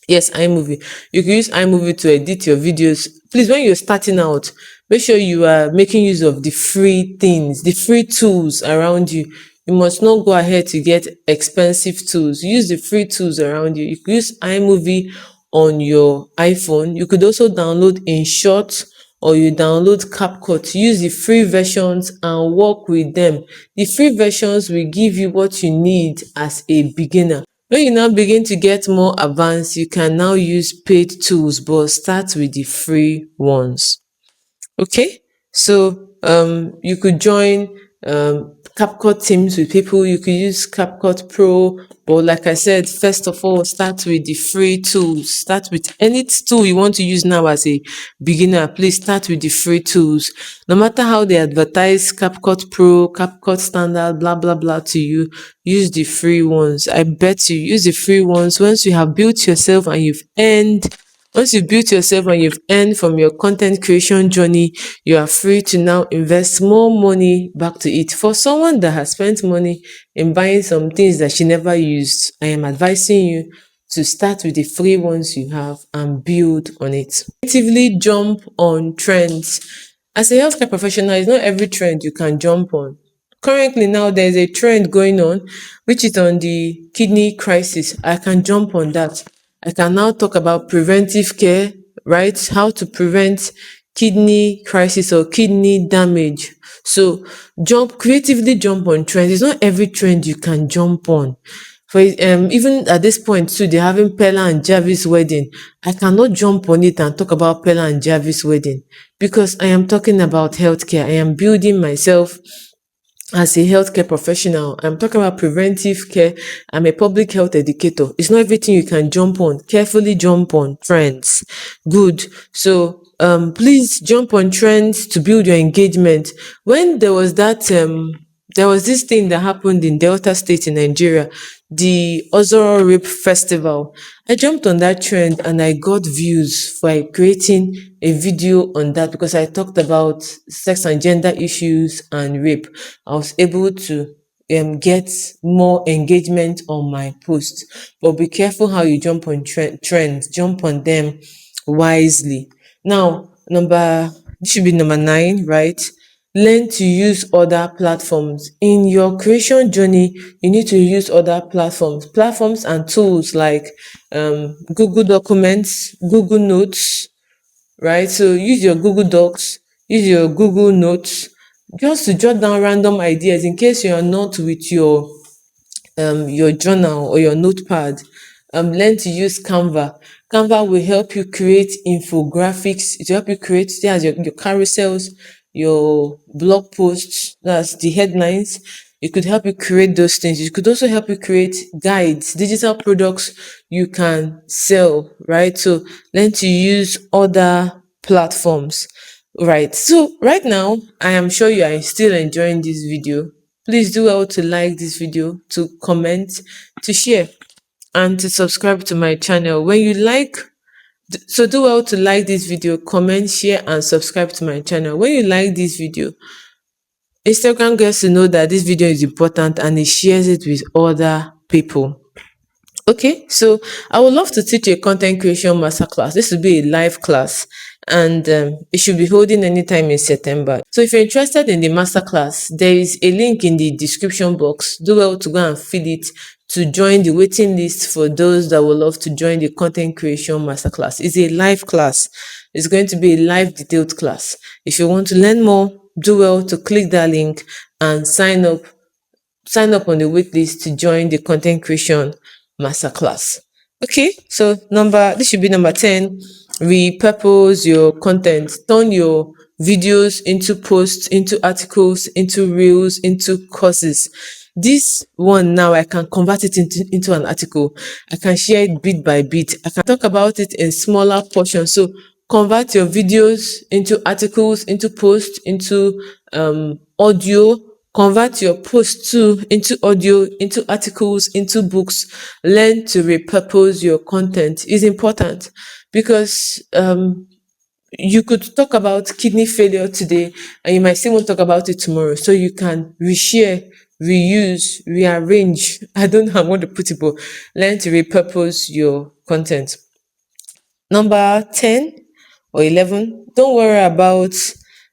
Yes, iMovie. You can use iMovie to edit your videos. Please, when you're starting out, make sure you are making use of the free things, the free tools around you. You must not go ahead to get expensive tools. Use the free tools around you. You can use iMovie on your iPhone. You could also download InShot or you download CapCut. Use the free versions and work with them. The free versions will give you what you need as a beginner. When you now begin to get more advanced, you can now use paid tools, but start with the free ones. Okay, so you could join CapCut teams with people. You could use CapCut Pro, but like I said, first of all, start with the free tools. Start with any tool you want to use now as a beginner. Please start with the free tools. No matter how they advertise CapCut Pro, CapCut Standard, blah blah blah to you, use the free ones. I bet you use the free ones. Once you have built yourself and you've earned once you've built yourself and you've earned from your content creation journey, you are free to now invest more money back to it. For someone that has spent money in buying some things that she never used, I am advising you to start with the free ones you have and build on it. Actively jump on trends. As a healthcare professional, it's not every trend you can jump on. Currently now there's a trend going on which is on the kidney crisis. I can jump on that. I can now talk about preventive care, right? How to prevent kidney crisis or kidney damage. So creatively jump on trends. It's not every trend you can jump on. For even at this point too, they're having Pella and Jarvis wedding. I cannot jump on it and talk about Pella and Jarvis wedding because I am talking about healthcare. I am building myself as a healthcare professional. I'm talking about preventive care. I'm a public health educator. It's not everything you can jump on. Carefully jump on trends. Good. So please jump on trends to build your engagement. When there was this thing that happened in Delta State in Nigeria, the Ozoro Rape Festival. I jumped on that trend and I got views for creating a video on that because I talked about sex and gender issues and rape. I was able to get more engagement on my post. But be careful how you jump on trends. Jump on them wisely. Now, this should be number 9, right? Learn to use other platforms. In your creation journey, you need to use other platforms and tools like Google Documents, Google Notes, right? So use your Google Docs, use your Google Notes, just to jot down random ideas in case you are not with your journal or your notepad. Learn to use Canva. Canva will help you create infographics. It will help you create your carousels, your blog posts, that's the headlines. It could help you create those things. It could also help you create guides, digital products you can sell, right? So learn to use other platforms. Right. So right now, I am sure you are still enjoying this video. Please do well to like this video, to comment, to share, and to subscribe to my channel. When you so do well to like this video, comment, share, and subscribe to my channel. When you like this video, Instagram gets to know that this video is important and it shares it with other people. Okay, so I would love to teach a content creation masterclass. This will be a live class, and it should be holding anytime in September. So if you're interested in the masterclass, there is a link in the description box. Do well to go and fill it to join the waiting list for those that would love to join the content creation masterclass. It's a live class. It's going to be a live detailed class. If you want to learn more, do well to click that link and sign up on the wait list to join the content creation masterclass. Okay, so this should be number 10. Repurpose your content. Turn your videos into posts, into articles, into reels, into courses. This one now I can convert it into an article. I can share it bit by bit. I can talk about it in smaller portions. So convert your videos into articles, into posts, into audio. Convert your posts too into audio, into articles, into books. Learn to repurpose your content is important because you could talk about kidney failure today and you might still want to talk about it tomorrow. So you can reshare, reuse, rearrange. I don't know how I want to put it, but learn to repurpose your content. Number 10 or 11, don't worry about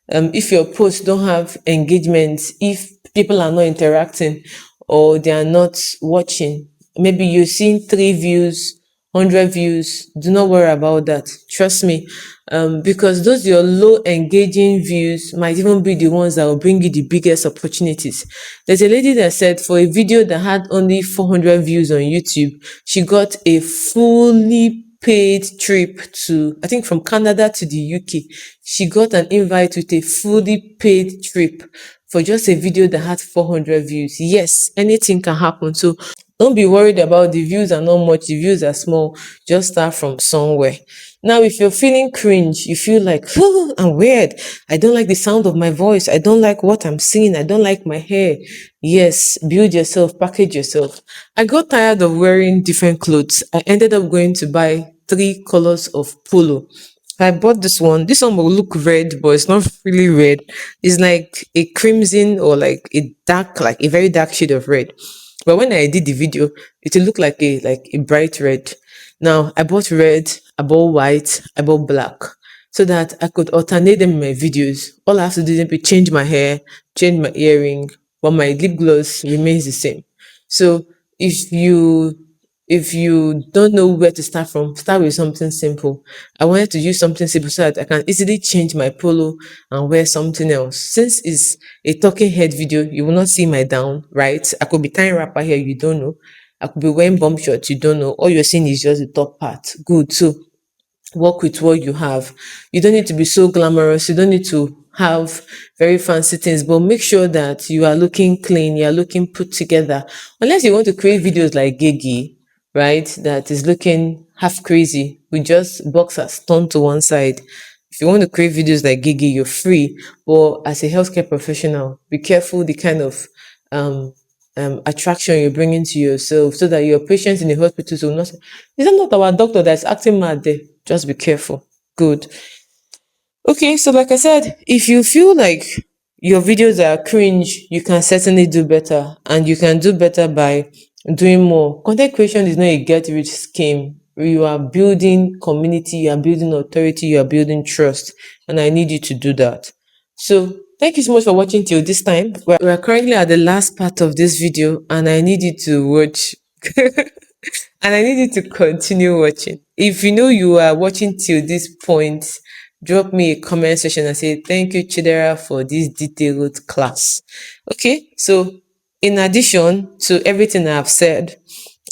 if your posts don't have engagement, if people are not interacting or they are not watching. Maybe you're seeing 3 views, 100 views. Do not worry about that. Trust me. Because those your low engaging views might even be the ones that will bring you the biggest opportunities. There's a lady that said for a video that had only 400 views on YouTube, she got a fully paid trip to, I think, from Canada to the UK. She got an invite with a fully paid trip for just a video that had 400 views. Yes, anything can happen. So don't be worried about the views are not much, the views are small. Just start from somewhere. Now, if you're feeling cringe, you feel like, oh, I'm weird. I don't like the sound of my voice. I don't like what I'm seeing. I don't like my hair. Yes, build yourself, package yourself. I got tired of wearing different clothes. I ended up going to buy 3 colors of polo. I bought this one. This one will look red, but it's not really red. It's like a crimson or like a very dark shade of red. But when I did the video, it will look like a bright red. Now I bought red, I bought white, I bought black, so that I could alternate them in my videos. All I have to do is be change my hair, change my earring, but my lip gloss remains the same. So if you don't know where to start from, start with something simple. I wanted to use something simple so that I can easily change my polo and wear something else. Since it's a talking head video, you will not see my down, right? I could be tying wrapper here, you don't know. I could be wearing bump shorts, you don't know. All you're seeing is just the top part. Good. So work with what you have. You don't need to be so glamorous. You don't need to have very fancy things, but make sure that you are looking clean, you are looking put together. Unless you want to create videos like Gigi, right? That is looking half crazy with just boxers turned to one side. If you want to create videos like Gigi, you're free. But as a healthcare professional, be careful the kind of um, attraction you're bringing to yourself so that your patients in the hospitals will not say, is that not our doctor that's acting mad there? Just be careful. Good. Okay, so like I said, if you feel like your videos are cringe, you can certainly do better, and you can do better by doing more. Content creation is not a get rich scheme. You are building community, you are building authority, you are building trust, and I need you to do that. So thank you so much for watching till this time. We're currently at the last part of this video, and I need you to watch. And I need you to continue watching. If you know you are watching till this point, drop me a comment section and say, thank you, Chidera, for this detailed class. Okay, so in addition to everything I've said,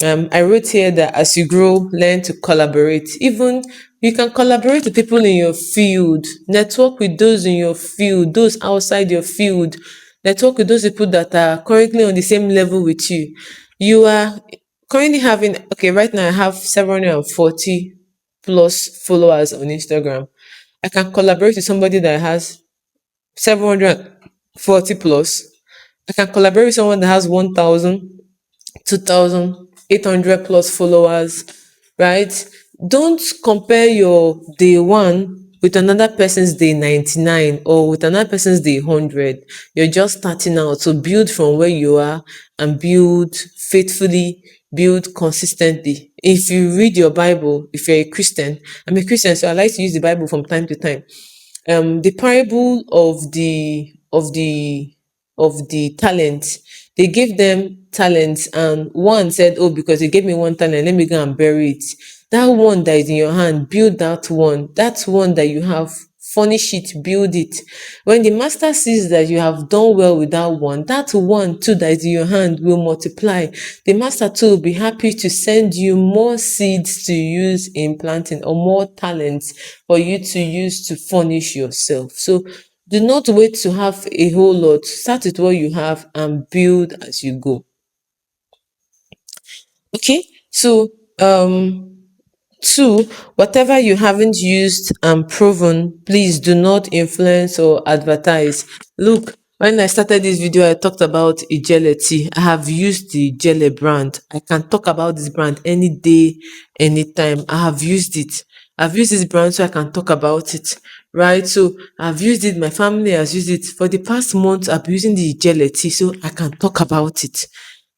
I wrote here that as you grow, learn to collaborate. Even you can collaborate with people in your field, network with those in your field, those outside your field, network with those people that are currently on the same level with you. You are currently having, okay, right now I have 740 plus followers on Instagram. I can collaborate with somebody that has 740 plus. I can collaborate with someone that has 1,000, 2,800 plus followers, right? Don't compare your day one with another person's day 99 or with another person's day 100. You're just starting out. So build from where you are and build faithfully, build consistently. If you read your Bible, if you're a Christian, I'm a Christian, so I like to use the Bible from time to time. The parable of the talents. They gave them talents, and one said, "Oh, because you gave me one talent, let me go and bury it." That one that is in your hand, build that one. That one that you have, furnish it, build it. When the master sees that you have done well with that one too that is in your hand will multiply. The master too will be happy to send you more seeds to use in planting, or more talents for you to use to furnish yourself. So do not wait to have a whole lot. Start with what you have and build as you go. Okay. So two, whatever you haven't used and proven, please do not influence or advertise. Look, when I started this video, I talked about Igeleti. I have used the Gele brand. I can talk about this brand any day, anytime. I have used it. I've used this brand so I can talk about it, right? So I've used it. My family has used it for the past month. I've been using the Igeleti so I can talk about it,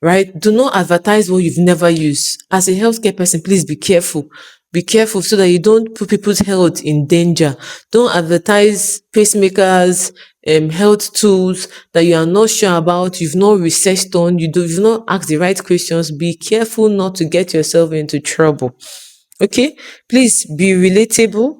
right? Do not advertise what you've never used. As a healthcare person, please be careful. Be careful so that you don't put people's health in danger. Don't advertise pacemakers, health tools that you are not sure about, you've not researched on, you've not asked the right questions. Be careful not to get yourself into trouble. Okay? Please be relatable.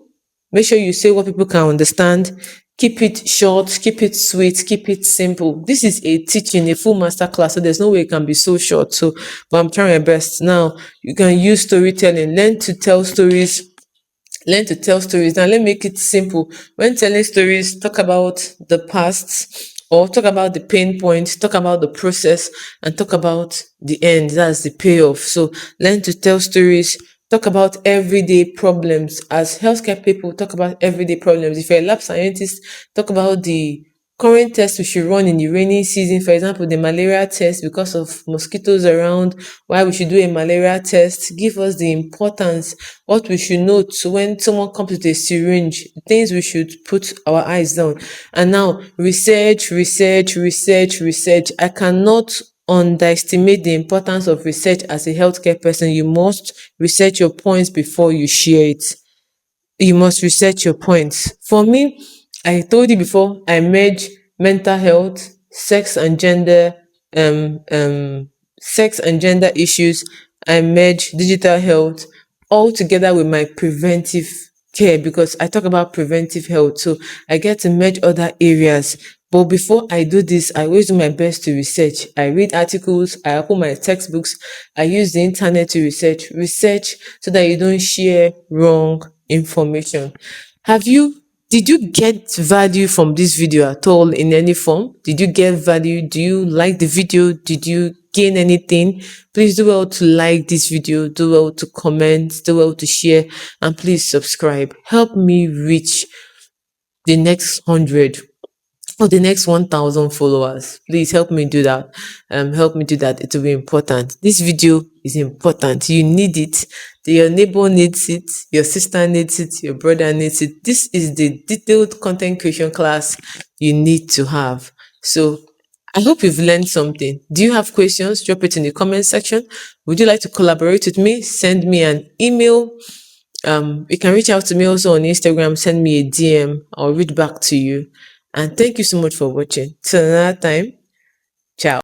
Make sure you say what people can understand. Keep it short, keep it sweet, keep it simple. This is a teaching, a full master class, so there's no way it can be so short. So, but I'm trying my best. Now, you can use storytelling, learn to tell stories. Now, let me make it simple. When telling stories, talk about the past, or talk about the pain points, talk about the process, and talk about the end. That's the payoff. So learn to tell stories. Talk about everyday problems. As healthcare people, talk about everyday problems. If you're a lab scientist, talk about the current test we should run in the rainy season. For example, the malaria test, because of mosquitoes around, why we should do a malaria test. Give us the importance, what we should note when someone comes with a syringe, things we should put our eyes down. And now, research, research, research, research. I cannot underestimate the importance of research as a healthcare person. You must research your points before you share it. You must research your points. For me, I told you before, I merge mental health, um, um, sex and gender issues. I merge digital health all together with my preventive care, because I talk about preventive health. So I get to merge other areas. But before I do this, I always do my best to research. I read articles, I open my textbooks, I use the internet to research so that you don't share wrong information. Have you did you get value from this video at all in any form? Did you get value? Do you like the video? Did you gain anything? Please do well to like this video, do well to comment, do well to share, and please subscribe. Help me reach the next 100 or the next 1,000 followers. Please help me do that. Help me do that. It will be important. This video is important. You need it. Your neighbor needs it. Your sister needs it. Your brother needs it. This is the detailed content creation class you need to have. So I hope you've learned something. Do you have questions? Drop it in the comment section. Would you like to collaborate with me? Send me an email. You can reach out to me also on Instagram, send me a DM, I'll read back to you. And thank you so much for watching. Till another time.